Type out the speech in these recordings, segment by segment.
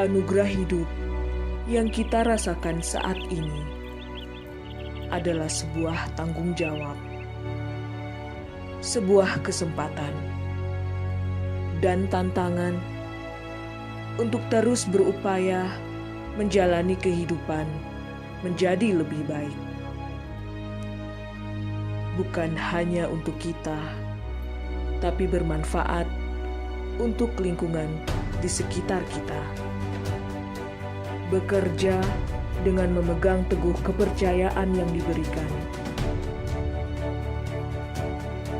Anugerah hidup yang kita rasakan saat ini adalah sebuah tanggung jawab, sebuah kesempatan, dan tantangan untuk terus berupaya menjalani kehidupan menjadi lebih baik. Bukan hanya untuk kita, tapi bermanfaat untuk lingkungan di sekitar kita. Bekerja dengan memegang teguh kepercayaan yang diberikan.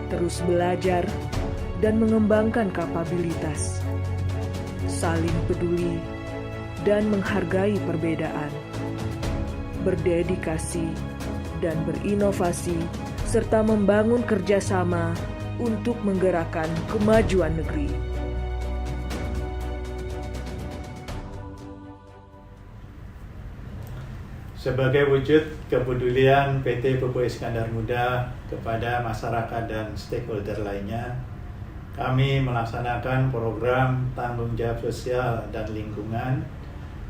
Terus belajar dan mengembangkan kapabilitas. Saling peduli dan menghargai perbedaan. Berdedikasi dan berinovasi serta membangun kerjasama untuk menggerakkan kemajuan negeri. Sebagai wujud kepedulian PT Pupuk Iskandar Muda kepada masyarakat dan stakeholder lainnya, kami melaksanakan program tanggung jawab sosial dan lingkungan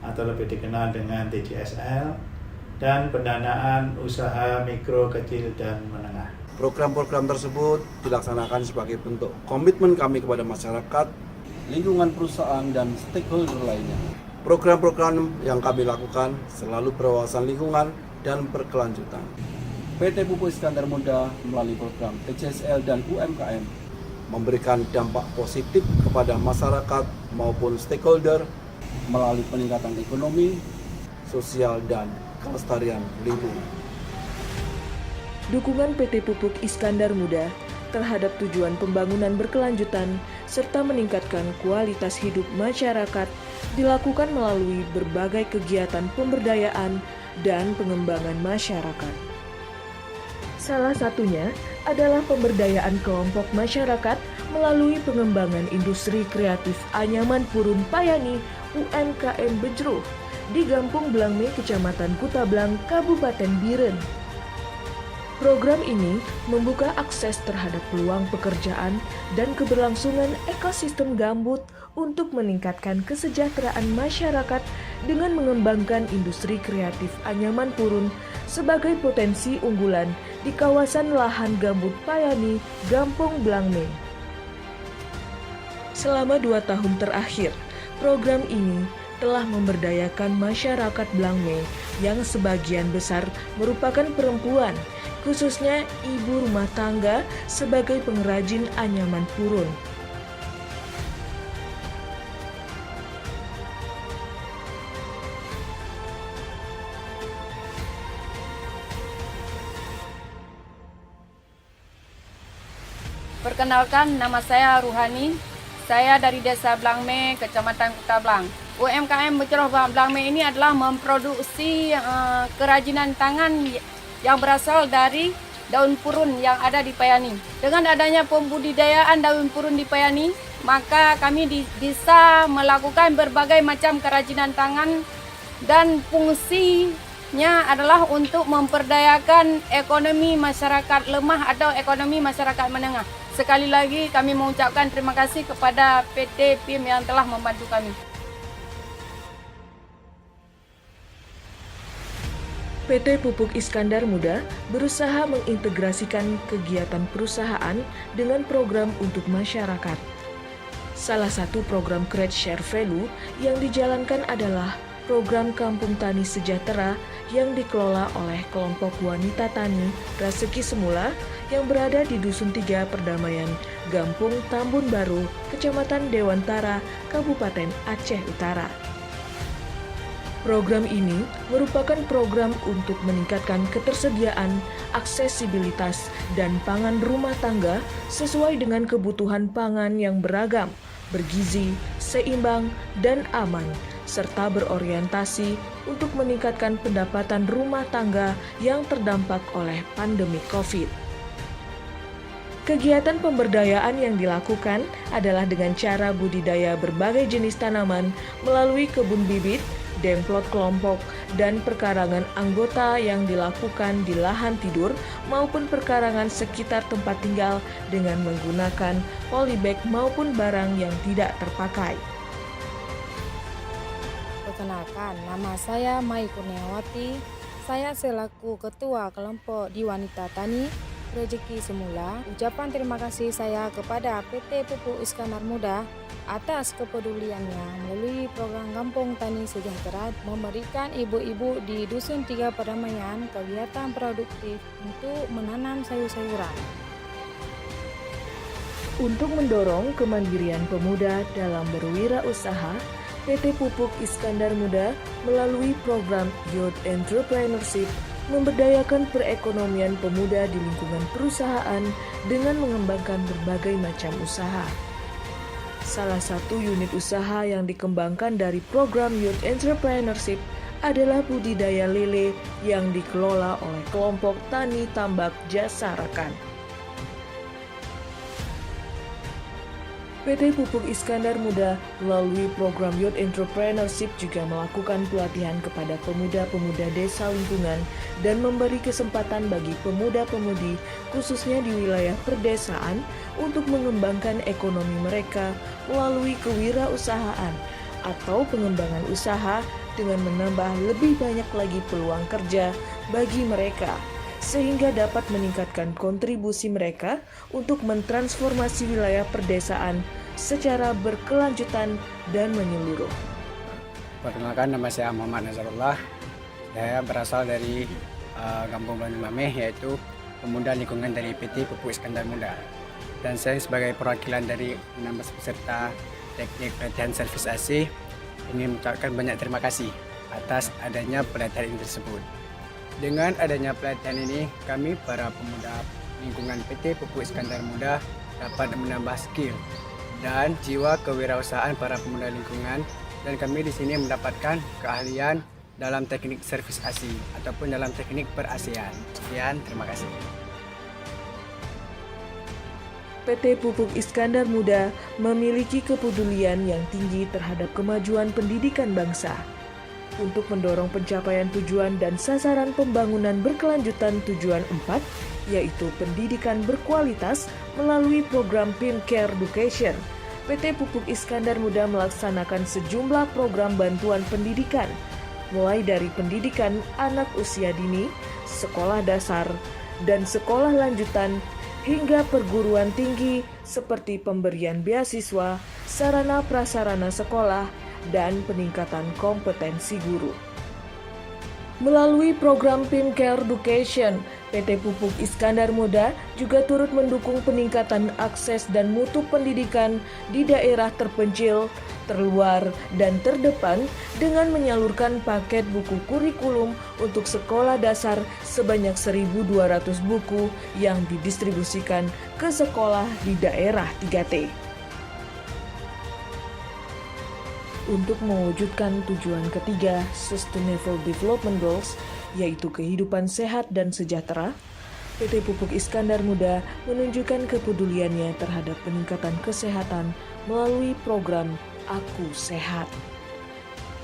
atau lebih dikenal dengan TJSL dan pendanaan usaha mikro, kecil, dan menengah. Program-program tersebut dilaksanakan sebagai bentuk komitmen kami kepada masyarakat, lingkungan perusahaan, dan stakeholder lainnya. Program-program yang kami lakukan selalu berwawasan lingkungan dan berkelanjutan. PT Pupuk Iskandar Muda melalui program TJSL dan UMKM memberikan dampak positif kepada masyarakat maupun stakeholder melalui peningkatan ekonomi, sosial, dan kelestarian lingkungan. Dukungan PT Pupuk Iskandar Muda terhadap tujuan pembangunan berkelanjutan serta meningkatkan kualitas hidup masyarakat dilakukan melalui berbagai kegiatan pemberdayaan dan pengembangan masyarakat. Salah satunya adalah pemberdayaan kelompok masyarakat melalui pengembangan industri kreatif anyaman purun payani UMKM Bejruh di Gampung Blangme, Kecamatan Kutablang, Kabupaten Biren. Program ini membuka akses terhadap peluang pekerjaan dan keberlangsungan ekosistem gambut untuk meningkatkan kesejahteraan masyarakat dengan mengembangkan industri kreatif anyaman purun sebagai potensi unggulan di kawasan lahan gambut payani Gampung Blangme. Selama 2 tahun terakhir, program ini telah memberdayakan masyarakat Blangme yang sebagian besar merupakan perempuan, khususnya ibu rumah tangga sebagai pengrajin anyaman purun. Perkenalkan, nama saya Ruhani. Saya dari Desa Blangme, Kecamatan Kutablang. UMKM Bejruh Blangme ini adalah memproduksi kerajinan tangan yang berasal dari daun purun yang ada di Payani. Dengan adanya pembudidayaan daun purun di Payani, maka kami bisa melakukan berbagai macam kerajinan tangan dan fungsinya adalah untuk memperdayakan ekonomi masyarakat lemah atau ekonomi masyarakat menengah. Sekali lagi kami mengucapkan terima kasih kepada PT PIM yang telah membantu kami. PT Pupuk Iskandar Muda berusaha mengintegrasikan kegiatan perusahaan dengan program untuk masyarakat. Salah satu program Create Share Value yang dijalankan adalah program Kampung Tani Sejahtera yang dikelola oleh kelompok wanita tani Raseki Semula yang berada di Dusun 3 Perdamaian, Gampung Tambun Baru, Kecamatan Dewantara, Kabupaten Aceh Utara. Program ini merupakan program untuk meningkatkan ketersediaan, aksesibilitas, dan pangan rumah tangga sesuai dengan kebutuhan pangan yang beragam, bergizi, seimbang, dan aman, serta berorientasi untuk meningkatkan pendapatan rumah tangga yang terdampak oleh pandemi COVID. Kegiatan pemberdayaan yang dilakukan adalah dengan cara budidaya berbagai jenis tanaman melalui kebun bibit, demplot kelompok, dan perkarangan anggota yang dilakukan di lahan tidur maupun perkarangan sekitar tempat tinggal dengan menggunakan polybag maupun barang yang tidak terpakai. Perkenalkan, nama saya Mai Kurniawati. Saya selaku Ketua Kelompok di Wanita Tani Rezeki Semula. Ucapan terima kasih saya kepada PT Pupuk Iskandar Muda atas kepeduliannya melalui program Kampung Tani Sejahtera memberikan ibu-ibu di Dusun 3 Perdamaian kegiatan produktif untuk menanam sayur-sayuran. Untuk mendorong kemandirian pemuda dalam berwirausaha, PT Pupuk Iskandar Muda melalui program Youth Entrepreneurship memberdayakan perekonomian pemuda di lingkungan perusahaan dengan mengembangkan berbagai macam usaha. Salah satu unit usaha yang dikembangkan dari program Youth Entrepreneurship adalah budidaya lele yang dikelola oleh kelompok Tani Tambak Jasa Rekan. PT Pupuk Iskandar Muda melalui program Youth Entrepreneurship juga melakukan pelatihan kepada pemuda-pemuda desa lingkungan dan memberi kesempatan bagi pemuda-pemudi khususnya di wilayah perdesaan untuk mengembangkan ekonomi mereka melalui kewirausahaan atau pengembangan usaha dengan menambah lebih banyak lagi peluang kerja bagi mereka, sehingga dapat meningkatkan kontribusi mereka untuk mentransformasi wilayah perdesaan secara berkelanjutan dan menyeluruh. Perkenalkan, nama saya Muhammad Nazarullah. Saya berasal dari Kampung Banyumameh, yaitu pemuda lingkungan dari PT Pupuk Iskandar Muda. Dan saya sebagai perwakilan dari 16 peserta teknik pelatihan servis AC ingin mengucapkan banyak terima kasih atas adanya pelatihan ini tersebut. Dengan adanya pelatihan ini, kami para pemuda lingkungan PT Pupuk Iskandar Muda dapat menambah skill dan jiwa kewirausahaan para pemuda lingkungan, dan kami di sini mendapatkan keahlian dalam teknik servis AC ataupun dalam teknik per-AC-an. Sekian, terima kasih. PT Pupuk Iskandar Muda memiliki kepedulian yang tinggi terhadap kemajuan pendidikan bangsa. Untuk mendorong pencapaian tujuan dan sasaran pembangunan berkelanjutan tujuan 4, yaitu pendidikan berkualitas melalui program PIM Care Education, PT Pupuk Iskandar Muda melaksanakan sejumlah program bantuan pendidikan, mulai dari pendidikan anak usia dini, sekolah dasar, dan sekolah lanjutan, hingga perguruan tinggi seperti pemberian beasiswa, sarana prasarana sekolah, dan peningkatan kompetensi guru. Melalui program PIM Care Education, PT Pupuk Iskandar Muda juga turut mendukung peningkatan akses dan mutu pendidikan di daerah terpencil, terluar, dan terdepan dengan menyalurkan paket buku kurikulum untuk sekolah dasar sebanyak 1.200 buku yang didistribusikan ke sekolah di daerah 3T. Untuk mewujudkan tujuan ketiga Sustainable Development Goals, yaitu kehidupan sehat dan sejahtera, PT Pupuk Iskandar Muda menunjukkan kepeduliannya terhadap peningkatan kesehatan melalui program Aku Sehat.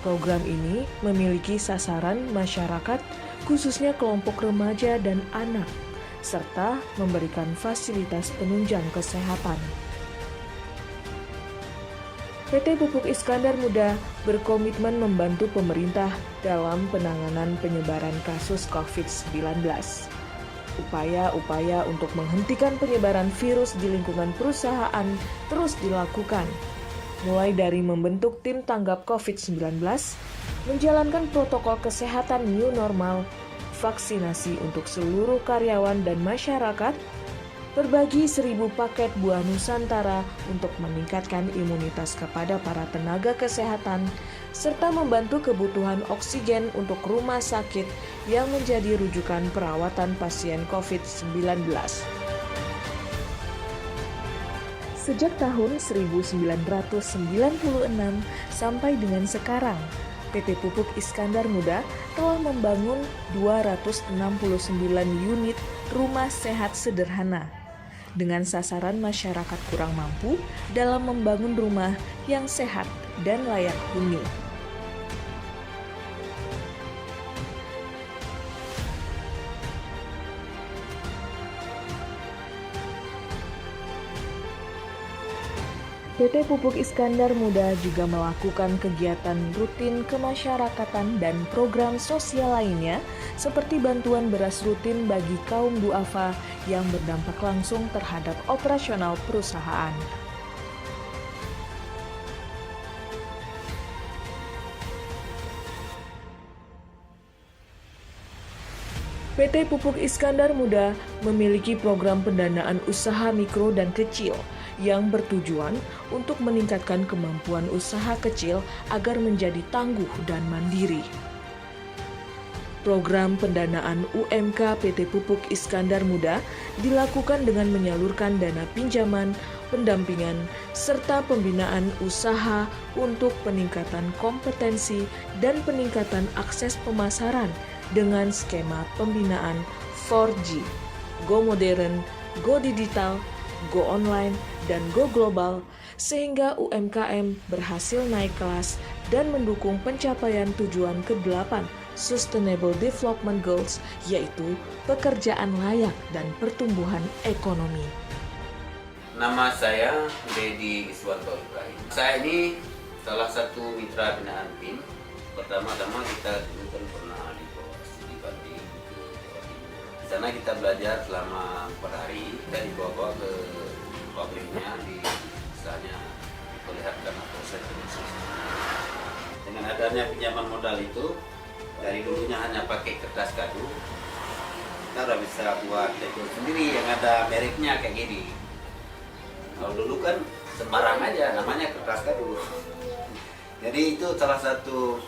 Program ini memiliki sasaran masyarakat, khususnya kelompok remaja dan anak, serta memberikan fasilitas penunjang kesehatan. PT Pupuk Iskandar Muda berkomitmen membantu pemerintah dalam penanganan penyebaran kasus COVID-19. Upaya-upaya untuk menghentikan penyebaran virus di lingkungan perusahaan terus dilakukan, mulai dari membentuk tim tanggap COVID-19, menjalankan protokol kesehatan new normal, vaksinasi untuk seluruh karyawan dan masyarakat, berbagi 1.000 paket buah Nusantara untuk meningkatkan imunitas kepada para tenaga kesehatan, serta membantu kebutuhan oksigen untuk rumah sakit yang menjadi rujukan perawatan pasien COVID-19. Sejak tahun 1996 sampai dengan sekarang, PT Pupuk Iskandar Muda telah membangun 269 unit rumah sehat sederhana dengan sasaran masyarakat kurang mampu dalam membangun rumah yang sehat dan layak huni. PT Pupuk Iskandar Muda juga melakukan kegiatan rutin kemasyarakatan dan program sosial lainnya seperti bantuan beras rutin bagi kaum duafa yang berdampak langsung terhadap operasional perusahaan. PT Pupuk Iskandar Muda memiliki program pendanaan usaha mikro dan kecil yang bertujuan untuk meningkatkan kemampuan usaha kecil agar menjadi tangguh dan mandiri. Program pendanaan UMK PT Pupuk Iskandar Muda dilakukan dengan menyalurkan dana pinjaman, pendampingan, serta pembinaan usaha untuk peningkatan kompetensi dan peningkatan akses pemasaran dengan skema pembinaan 4G, Go Modern, Go Digital, Go Online, dan Go Global, sehingga UMKM berhasil naik kelas dan mendukung pencapaian tujuan ke-8 Sustainable Development Goals, yaitu pekerjaan layak dan pertumbuhan ekonomi. Nama saya Dedi Iswanto Ibrahim. Saya ini salah satu mitra binaan PIN. Pertama-tama kita dulu kan pernah di Banting ke Jawa Timur. Di sana kita belajar selama 4 hari. Kita dibawa ke pabriknya, misalnya diperlihatkan proses produksi. Dengan adanya pinjaman modal itu, dari dulunya hanya pakai kertas kado, kita udah bisa buat label sendiri yang ada mereknya kayak gini. Kalau dulu kan sembarang aja, namanya kertas kado. Jadi itu salah satu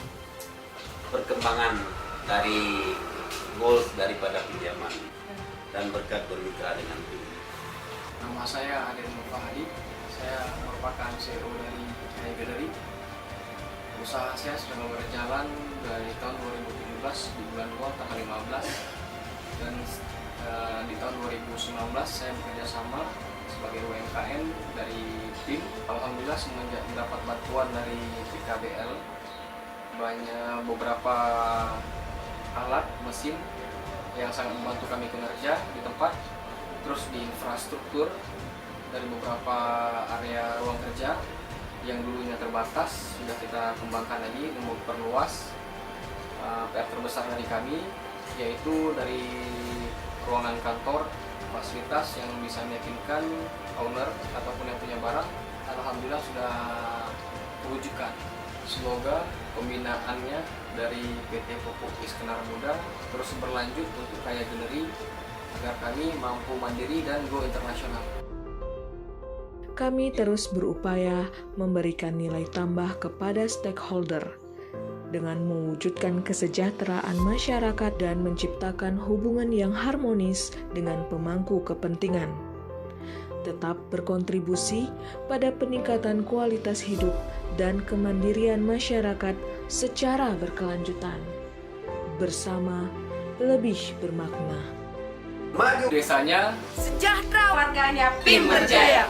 perkembangan dari goals daripada pinjaman dan berkat bermitra dengan PIN. Nama saya Aden Mufahadi, saya merupakan CEO dari Kaya Galeri. Usaha saya sudah berjalan dari tahun 2017 di bulan 2 tanggal 15 dan di tahun 2019 saya bekerja sama sebagai UMKM dari tim. Alhamdulillah semenjak mendapat bantuan dari PKBL, banyak beberapa alat mesin yang sangat membantu kami kinerja di tempat, terus di infrastruktur dari beberapa area ruang kerja yang dulunya terbatas sudah kita kembangkan lagi dan memperluas. PR terbesar dari kami yaitu dari ruangan kantor, fasilitas yang bisa meyakinkan owner ataupun yang punya barang, alhamdulillah sudah terwujudkan. Semoga pembinaannya dari PT Pupuk Iskandar Muda terus berlanjut untuk Kaya Galeri agar kami mampu mandiri dan go internasional. Kami terus berupaya memberikan nilai tambah kepada stakeholder dengan mewujudkan kesejahteraan masyarakat dan menciptakan hubungan yang harmonis dengan pemangku kepentingan. Tetap berkontribusi pada peningkatan kualitas hidup dan kemandirian masyarakat secara berkelanjutan. Bersama lebih bermakna. Desanya Sejahtera warganya, PIN berjaya.